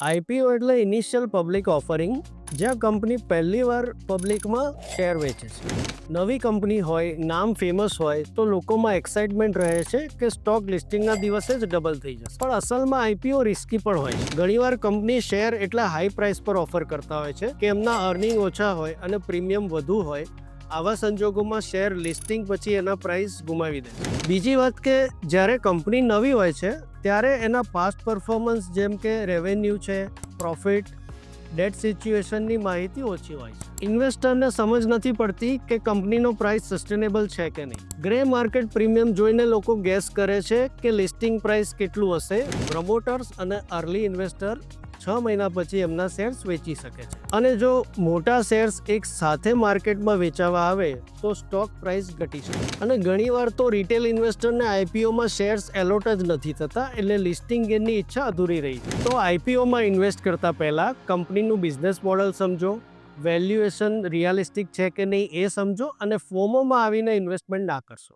IPO એટલે initial public offering, જ્યાં company પહેલીવાર પબ્લિકમાં શેર વેચે છે. નવી કંપની હોય, નામ ફેમસ હોય તો લોકોમાં એક્સાઇટમેન્ટ રહે છે કે સ્ટોક લિસ્ટિંગના દિવસે જ ડબલ થઈ જશે. પણ અસલમાં આઈપીઓ રિસ્કી પણ હોય છે. ઘણીવાર કંપની શેર એટલા હાઈ પ્રાઇસ પર ઓફર કરતા હોય છે કે એમના અર્નિંગ ઓછા હોય અને પ્રીમિયમ વધુ હોય. આવા સંજોગોમાં શેર લિસ્ટિંગ પછી એના પ્રાઇસ ગુમાવી દે છે. બીજી વાત કે જ્યારે કંપની નવી હોય છે ત્યારે એના પાસ્ટ પરફોર્મન્સ જેમ કે રેવન્યુ છે, પ્રોફિટ, ડેટ સિચ્યુએશનની માહિતી ઓછી હોય છે. ઇન્વેસ્ટરને સમજ નથી પડતી કે કંપનીનો પ્રાઇસ સસ્ટેનેબલ છે કે નહીં. ગ્રે માર્કેટ પ્રીમિયમ જોઈને લોકો ગેસ કરે છે કે લિસ્ટિંગ પ્રાઇસ કેટલું હશે. પ્રમોટર્સ અને અર્લી ઇન્વેસ્ટર 6 મહિના પછી એમના શેર્સ વેચી શકે છે. અને જો મોટા શેર્સ એક સાથે માર્કેટમાં વેચાવા આવે તો સ્ટોક પ્રાઇસ ઘટી શકે. અને ઘણીવાર તો રિટેલ ઇન્વેસ્ટરને આઈપીઓમાં શેર્સ એલોટ જ નથી થતા, એટલે લિસ્ટિંગ ગેનની ઈચ્છા અધૂરી રહી. તો આઈપીઓમાં ઇન્વેસ્ટ કરતા પહેલા કંપનીનું બિઝનેસ મોડલ સમજો, વેલ્યુએશન રિયાલિસ્ટિક છે કે નહીં એ સમજો અને ફોમોમાં આવીને ઇન્વેસ્ટમેન્ટ ના કરશો.